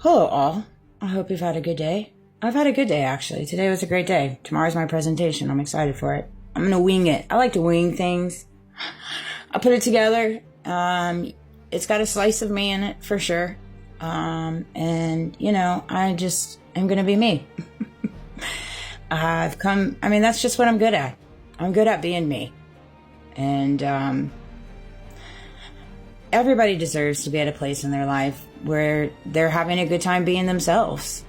Hello all. I hope you've had a good day. I've had a good day actually. Today was a great day. Tomorrow's my presentation. I'm excited for it. I'm gonna wing it. I like to wing things. I put it together. It's got a slice of me in it for sure. And I just am gonna be me. That's just what I'm good at. I'm good at being me. And everybody deserves to be at a place in their life where they're having a good time being themselves.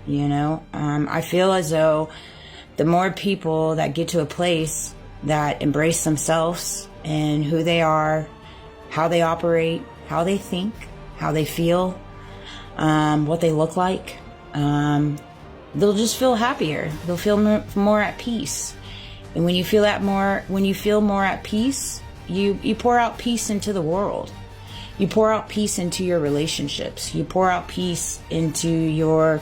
I feel as though the more people that get to a place that embrace themselves and who they are, how they operate, how they think, how they feel, what they look like, they'll just feel happier. They'll feel more at peace. And when you feel more at peace, you pour out peace into the world. You pour out peace into your relationships. You pour out peace into your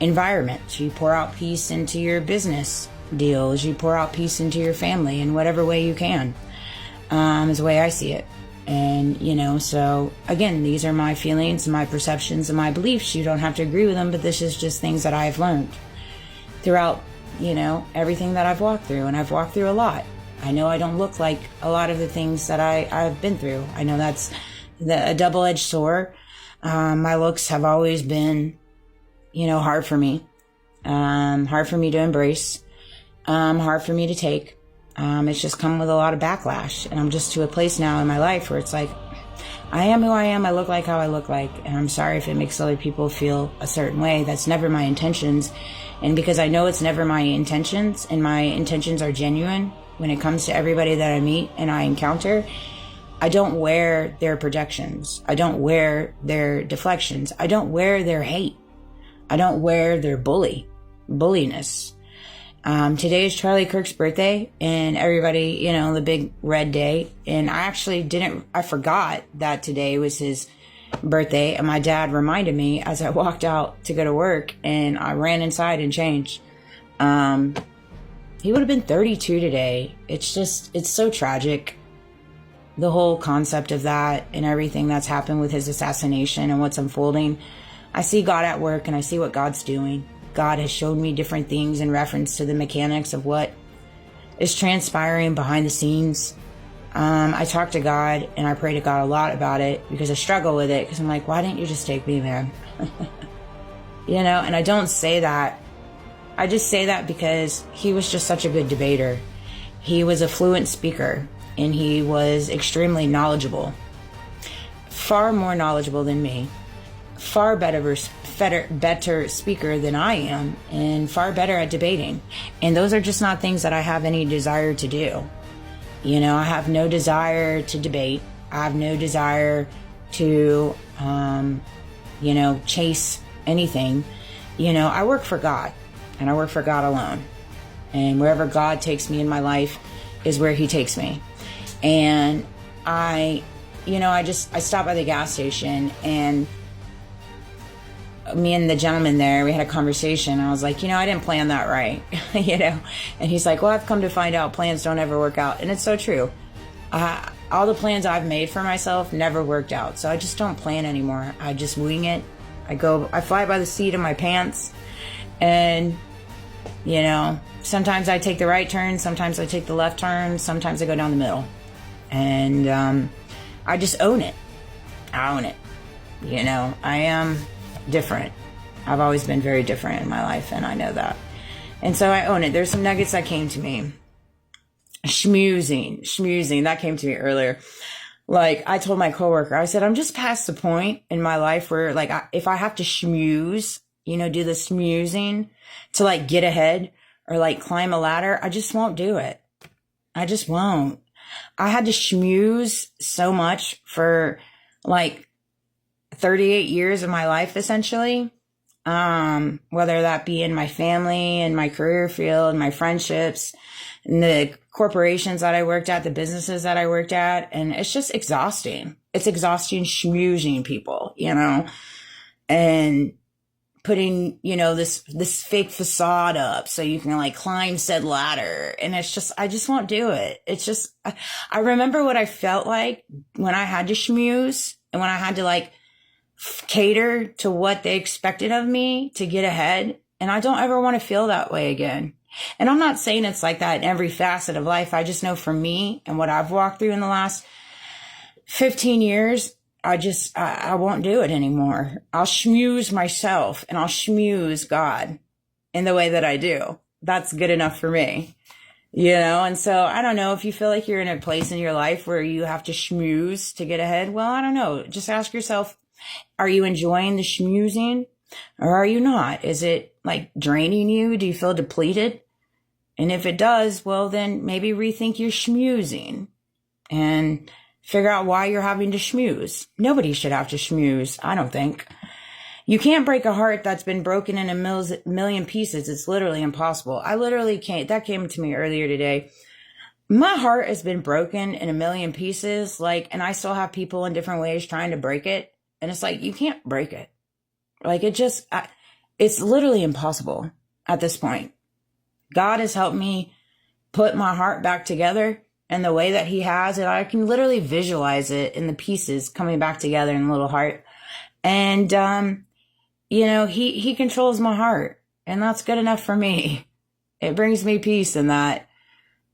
environment. You pour out peace into your business deals. You pour out peace into your family in whatever way you can, is the way I see it. And, so again, these are my feelings, my perceptions, and my beliefs. You don't have to agree with them, but this is just things that I've learned throughout, everything that I've walked through. And I've walked through a lot. I know I don't look like a lot of the things that I've been through. I know that's a double-edged sword. My looks have always been, hard for me. Hard for me to embrace. Hard for me to take. It's just come with a lot of backlash. And I'm just to a place now in my life where it's like, I am who I am. I look like how I look like. And I'm sorry if it makes other people feel a certain way. That's never my intentions. And because I know it's never my intentions, and my intentions are genuine when it comes to everybody that I meet and I encounter, I don't wear their projections. I don't wear their deflections. I don't wear their hate. I don't wear their bulliness. Today is Charlie Kirk's birthday, and everybody, the big red day. And I forgot that today was his birthday. And my dad reminded me as I walked out to go to work, and I ran inside and changed. He would have been 32 today. It's so tragic. The whole concept of that and everything that's happened with his assassination and what's unfolding. I see God at work, and I see what God's doing. God has showed me different things in reference to the mechanics of what is transpiring behind the scenes. I talk to God, and I pray to God a lot about it because I struggle with it, because I'm like, why didn't you just take me, man? And I don't say that. I just say that because he was just such a good debater. He was a fluent speaker, and he was extremely knowledgeable. Far more knowledgeable than me. Far better speaker than I am, and far better at debating. And those are just not things that I have any desire to do. I have no desire to debate. I have no desire to, chase anything. I work for God, and I work for God alone. And wherever God takes me in my life is where he takes me. And I stopped by the gas station, and me and the gentleman there, we had a conversation. I was like, I didn't plan that right, And he's like, well, I've come to find out plans don't ever work out. And it's so true. All the plans I've made for myself never worked out. So I just don't plan anymore. I just wing it. I fly by the seat of my pants. And, sometimes I take the right turn. Sometimes I take the left turn. Sometimes I go down the middle. And I just own it. I own it. I am different. I've always been very different in my life, and I know that. And so I own it. There's some nuggets that came to me. Schmoozing. That came to me earlier. Like, I told my coworker, I said, I'm just past the point in my life where, like, if I have to schmooze, do the schmoozing to, like, get ahead or, like, climb a ladder, I just won't do it. I just won't. I had to schmooze so much for, like, 38 years of my life, essentially. Whether that be in my family and my career field, my friendships, and the corporations that I worked at, the businesses that I worked at. And it's just exhausting. It's exhausting schmoozing people, and putting, this fake facade up so you can, like, climb said ladder. And it's just, I just won't do it. It's just, I remember what I felt like when I had to schmooze and when I had to, like, cater to what they expected of me to get ahead. And I don't ever want to feel that way again. And I'm not saying it's like that in every facet of life. I just know for me and what I've walked through in the last 15 years, I won't do it anymore. I'll schmooze myself and I'll schmooze God in the way that I do. That's good enough for me. And so I don't know if you feel like you're in a place in your life where you have to schmooze to get ahead. Well, I don't know. Just ask yourself, are you enjoying the schmoozing or are you not? Is it like draining you? Do you feel depleted? And if it does, well, then maybe rethink your schmoozing and figure out why you're having to schmooze. Nobody should have to schmooze, I don't think. You can't break a heart that's been broken in a million pieces. It's literally impossible. I literally can't. That came to me earlier today. My heart has been broken in a million pieces, and I still have people in different ways trying to break it. And it's like, you can't break it. It's literally impossible at this point. God has helped me put my heart back together in the way that he has it. I can literally visualize it in the pieces coming back together in the little heart. And, he controls my heart, and that's good enough for me. It brings me peace in that.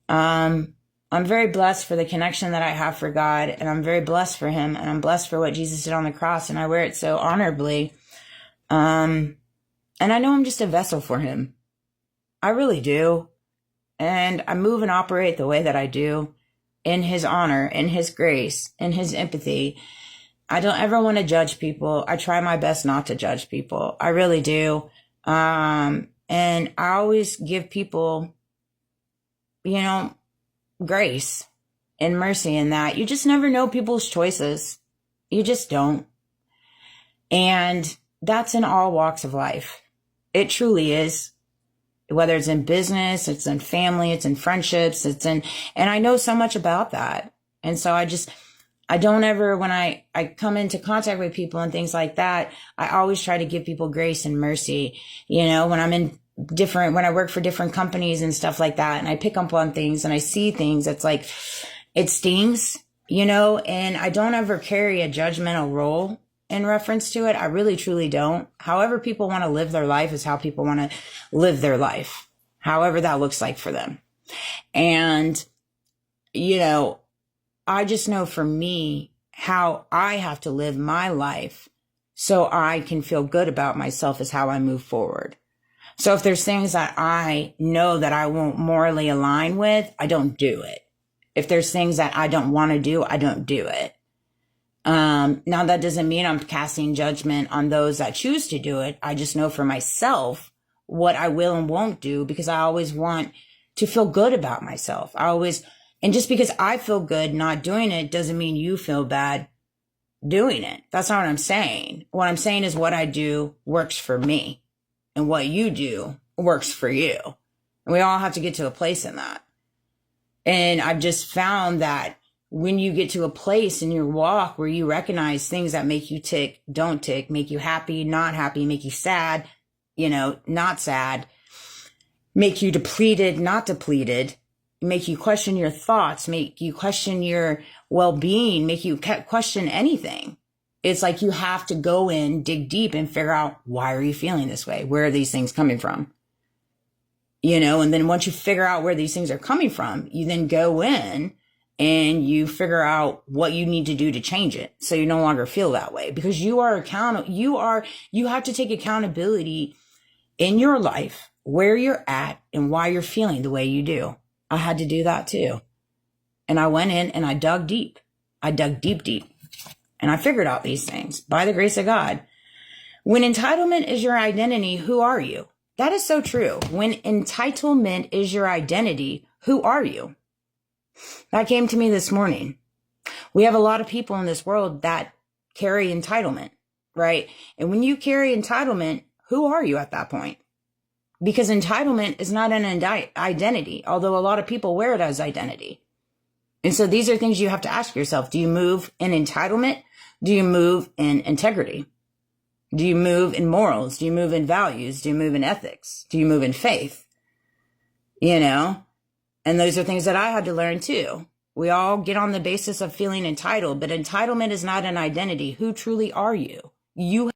I'm very blessed for the connection that I have for God, and I'm very blessed for him, and I'm blessed for what Jesus did on the cross, and I wear it so honorably. And I know I'm just a vessel for him. I really do. And I move and operate the way that I do in his honor, in his grace, in his empathy. I don't ever want to judge people. I try my best not to judge people. I really do. And I always give people, grace and mercy in that. You just never know people's choices. You just don't. And that's in all walks of life. It truly is. Whether it's in business, it's in family, it's in friendships, and I know so much about that. And so I don't ever, when I come into contact with people and things like that, I always try to give people grace and mercy. When when I work for different companies and stuff like that, and I pick up on things and I see things, it's like, it stings, and I don't ever carry a judgmental role in reference to it. I really, truly don't. However people want to live their life is how people want to live their life, however that looks like for them. And, I just know for me how I have to live my life so I can feel good about myself is how I move forward. So if there's things that I know that I won't morally align with, I don't do it. If there's things that I don't want to do, I don't do it. Now that doesn't mean I'm casting judgment on those that choose to do it. I just know for myself what I will and won't do because I always want to feel good about myself. And just because I feel good not doing it doesn't mean you feel bad doing it. That's not what I'm saying. What I'm saying is what I do works for me and what you do works for you. And we all have to get to a place in that. And I've just found that when you get to a place in your walk where you recognize things that make you tick, don't tick, make you happy, not happy, make you sad, not sad, make you depleted, not depleted, make you question your thoughts, make you question your well-being, make you question anything. It's like you have to go in, dig deep and figure out, why are you feeling this way? Where are these things coming from? And then once you figure out where these things are coming from, you then go in and you figure out what you need to do to change it so you no longer feel that way, because you are accountable. You have to take accountability in your life, where you're at and why you're feeling the way you do. I had to do that too. And I went in and I dug deep. I dug deep, deep. And I figured out these things by the grace of God. When entitlement is your identity, who are you? That is so true. When entitlement is your identity, who are you? That came to me this morning. We have a lot of people in this world that carry entitlement, right? And when you carry entitlement, who are you at that point? Because entitlement is not an identity, although a lot of people wear it as identity. And so these are things you have to ask yourself. Do you move in entitlement? Do you move in integrity? Do you move in morals? Do you move in values? Do you move in ethics? Do you move in faith? And those are things that I had to learn too. We all get on the basis of feeling entitled, but entitlement is not an identity. Who truly are you? you